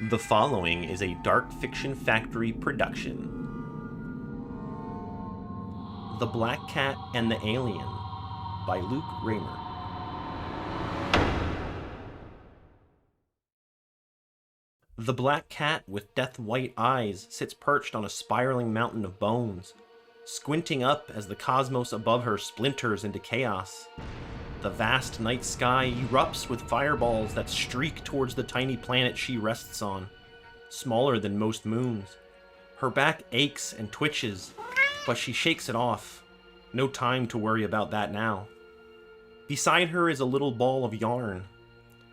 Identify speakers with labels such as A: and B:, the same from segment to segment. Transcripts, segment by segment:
A: The following is a Dark Fiction Factory production. The Black Cat and the Alien by Luke Raymer. The black cat with death-white eyes sits perched on a spiraling mountain of bones, squinting up as the cosmos above her splinters into chaos. The vast night sky erupts with fireballs that streak towards the tiny planet she rests on, smaller than most moons. Her back aches and twitches, but she shakes it off. No time to worry about that now. Beside her is a little ball of yarn,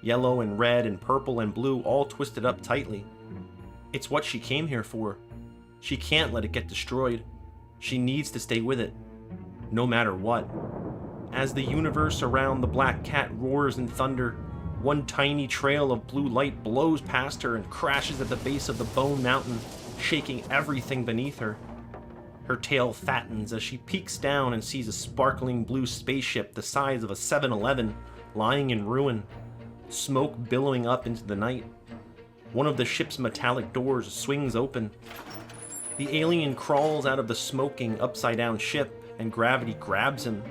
A: yellow and red and purple and blue all twisted up tightly. It's what she came here for. She can't let it get destroyed. She needs to stay with it, no matter what. As the universe around the black cat roars in thunder, one tiny trail of blue light blows past her and crashes at the base of the bone mountain, shaking everything beneath her. Her tail fattens as she peeks down and sees a sparkling blue spaceship the size of a 7-Eleven lying in ruin, smoke billowing up into the night. One of the ship's metallic doors swings open. The alien crawls out of the smoking, upside-down ship, and gravity grabs him,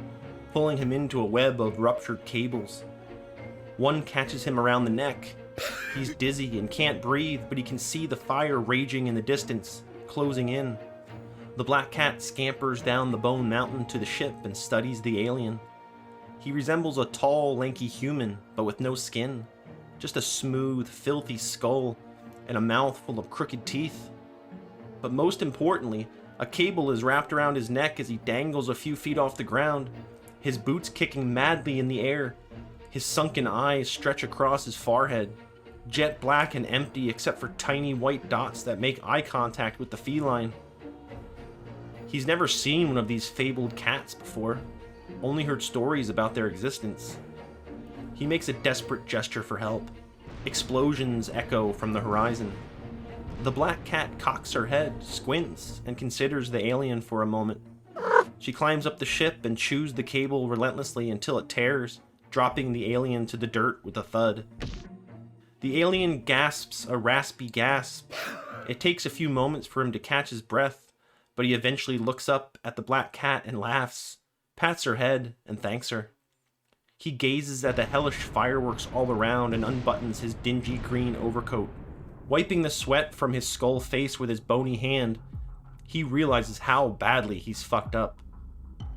A: pulling him into a web of ruptured cables. One catches him around the neck. He's dizzy and can't breathe, but he can see the fire raging in the distance, closing in. The black cat scampers down the bone mountain to the ship and studies the alien. He resembles a tall, lanky human, but with no skin. Just a smooth, filthy skull and a mouth full of crooked teeth. But most importantly, a cable is wrapped around his neck as he dangles a few feet off the ground, his boots kicking madly in the air. His sunken eyes stretch across his forehead, jet black and empty except for tiny white dots that make eye contact with the feline. He's never seen one of these fabled cats before, only heard stories about their existence. He makes a desperate gesture for help. Explosions echo from the horizon. The black cat cocks her head, squints, and considers the alien for a moment. She climbs up the ship and chews the cable relentlessly until it tears, dropping the alien to the dirt with a thud. The alien gasps a raspy gasp. It takes a few moments for him to catch his breath, but he eventually looks up at the black cat and laughs, pats her head, and thanks her. He gazes at the hellish fireworks all around and unbuttons his dingy green overcoat. Wiping the sweat from his skull face with his bony hand, he realizes how badly he's fucked up.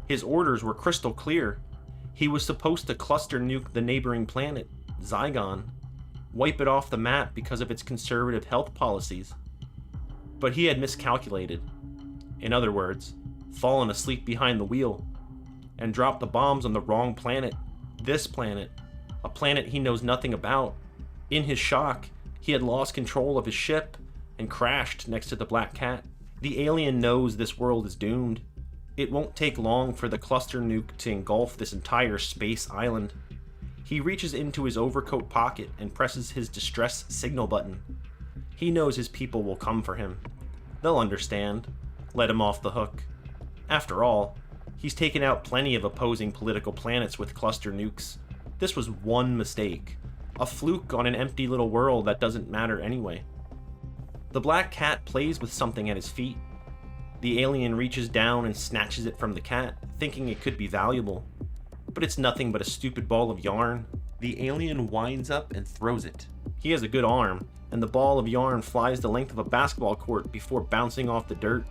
A: His orders were crystal clear. He was supposed to cluster nuke the neighboring planet, Zygon, wipe it off the map because of its conservative health policies. But he had miscalculated. In other words, fallen asleep behind the wheel, and dropped the bombs on the wrong planet. This planet, a planet he knows nothing about. In his shock, he had lost control of his ship and crashed next to the black cat. The alien knows this world is doomed. It won't take long for the cluster nuke to engulf this entire space island. He reaches into his overcoat pocket and presses his distress signal button. He knows his people will come for him. They'll understand. Let him off the hook. After all, he's taken out plenty of opposing political planets with cluster nukes. This was one mistake. A fluke on an empty little world that doesn't matter anyway. The black cat plays with something at his feet. The alien reaches down and snatches it from the cat, thinking it could be valuable. But it's nothing but a stupid ball of yarn. The alien winds up and throws it. He has a good arm, and the ball of yarn flies the length of a basketball court before bouncing off the dirt.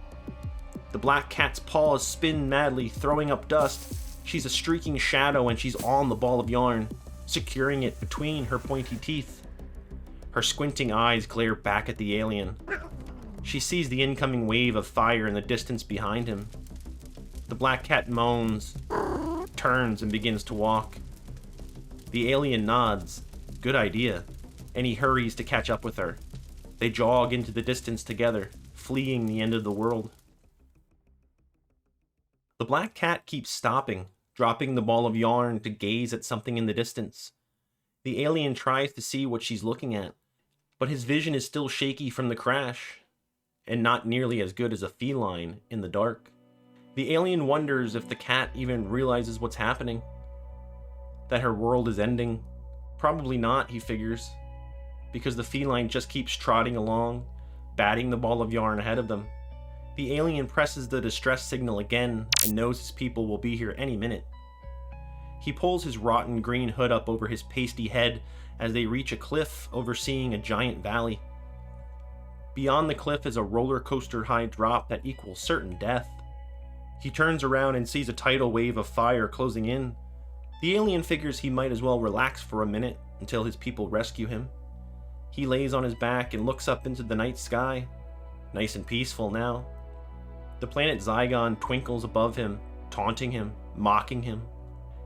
A: The black cat's paws spin madly, throwing up dust. She's a streaking shadow and she's on the ball of yarn, securing it between her pointy teeth. Her squinting eyes glare back at the alien. She sees the incoming wave of fire in the distance behind him. The black cat moans, turns, and begins to walk. The alien nods, good idea, and he hurries to catch up with her. They jog into the distance together, fleeing the end of the world. The black cat keeps stopping, dropping the ball of yarn to gaze at something in the distance. The alien tries to see what she's looking at, but his vision is still shaky from the crash, and not nearly as good as a feline in the dark. The alien wonders if the cat even realizes what's happening, that her world is ending. Probably not, he figures. because the feline just keeps trotting along, batting the ball of yarn ahead of them. The alien presses the distress signal again and knows his people will be here any minute. He pulls his rotten green hood up over his pasty head as they reach a cliff overseeing a giant valley. Beyond the cliff is a roller coaster high drop that equals certain death. He turns around and sees a tidal wave of fire closing in. The alien figures he might as well relax for a minute until his people rescue him. He lays on his back and looks up into the night sky. Nice and peaceful now. The planet Zygon twinkles above him, taunting him, mocking him.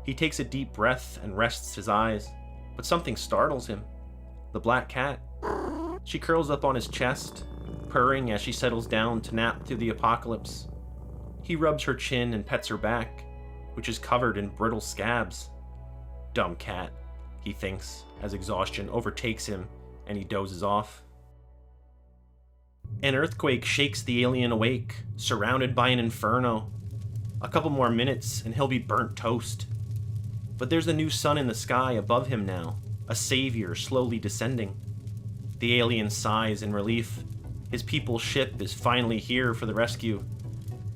A: He takes a deep breath and rests his eyes, but something startles him. The black cat. She curls up on his chest, purring as she settles down to nap through the apocalypse. He rubs her chin and pets her back, which is covered in brittle scabs. Dumb cat, he thinks, as exhaustion overtakes him and he dozes off. An earthquake shakes the alien awake, surrounded by an inferno. A couple more minutes and he'll be burnt toast. But there's a new sun in the sky above him now, a savior slowly descending. The alien sighs in relief. His people's ship is finally here for the rescue.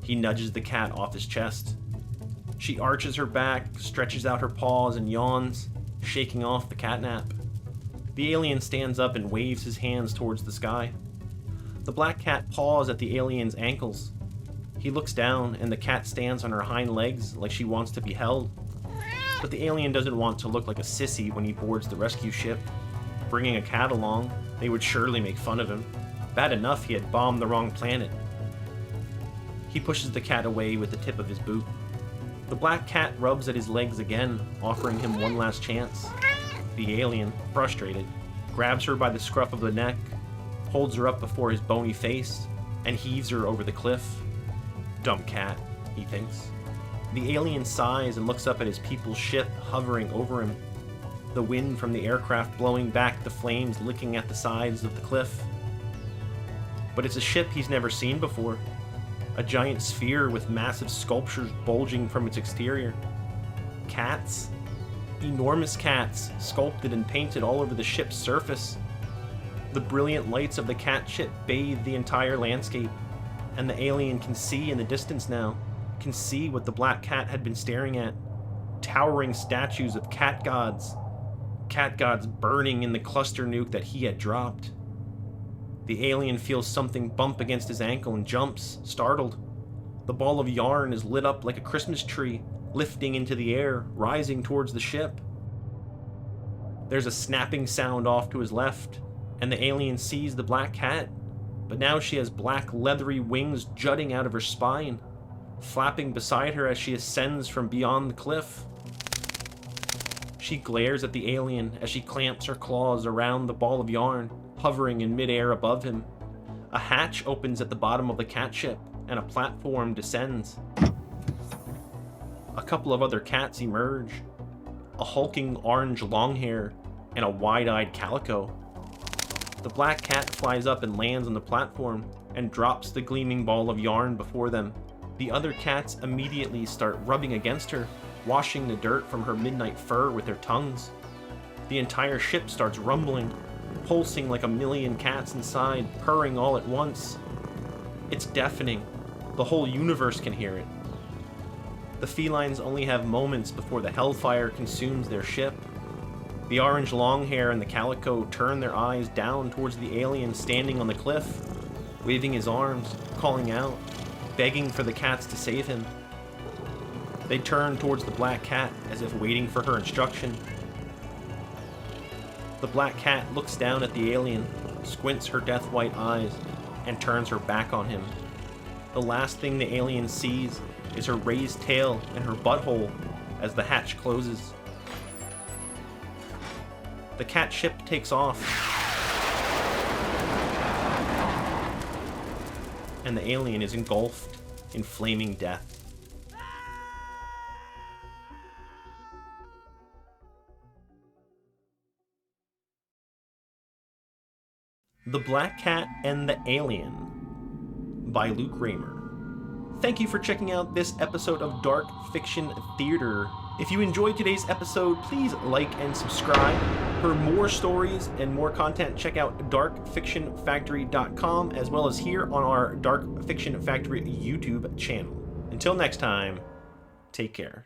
A: He nudges the cat off his chest. She arches her back, stretches out her paws, and yawns, shaking off the catnap. The alien stands up and waves his hands towards the sky. The black cat paws at the alien's ankles. He looks down, and the cat stands on her hind legs like she wants to be held. But the alien doesn't want to look like a sissy when he boards the rescue ship. Bringing a cat along, they would surely make fun of him. Bad enough he had bombed the wrong planet. He pushes the cat away with the tip of his boot. The black cat rubs at his legs again, offering him one last chance. The alien, frustrated, grabs her by the scruff of the neck, holds her up before his bony face, and heaves her over the cliff. Dumb cat, he thinks. The alien sighs and looks up at his people's ship hovering over him. The wind from the aircraft blowing back the flames licking at the sides of the cliff. But it's a ship he's never seen before. A giant sphere with massive sculptures bulging from its exterior. Cats? Enormous cats, sculpted and painted all over the ship's surface. The brilliant lights of the cat ship bathe the entire landscape, and the alien can see in the distance now, can see what the black cat had been staring at. Towering statues of cat gods burning in the cluster nuke that he had dropped. The alien feels something bump against his ankle and jumps, startled. The ball of yarn is lit up like a Christmas tree, lifting into the air, rising towards the ship. There's a snapping sound off to his left, and the alien sees the black cat, but now she has black leathery wings jutting out of her spine, flapping beside her as she ascends from beyond the cliff. She glares at the alien as she clamps her claws around the ball of yarn, hovering in midair above him. A hatch opens at the bottom of the cat ship, and a platform descends. A couple of other cats emerge. A hulking orange longhair, and a wide-eyed calico. The black cat flies up and lands on the platform, and drops the gleaming ball of yarn before them. The other cats immediately start rubbing against her, washing the dirt from her midnight fur with their tongues. The entire ship starts rumbling, pulsing like a million cats inside, purring all at once. It's deafening. The whole universe can hear it. The felines only have moments before the hellfire consumes their ship. The orange longhair and the calico turn their eyes down towards the alien standing on the cliff, waving his arms, calling out, begging for the cats to save him. They turn towards the black cat as if waiting for her instruction. The black cat looks down at the alien, squints her death-white eyes, and turns her back on him. The last thing the alien sees is her raised tail and her butthole as the hatch closes. The cat ship takes off, and the alien is engulfed in flaming death. The Black Cat and the Alien by Luke Raymer. Thank you for checking out this episode of Dark Fiction Theater. If you enjoyed today's episode, please like and subscribe. For more stories and more content, check out darkfictionfactory.com, as well as here on our Dark Fiction Factory YouTube channel. Until next time, take care.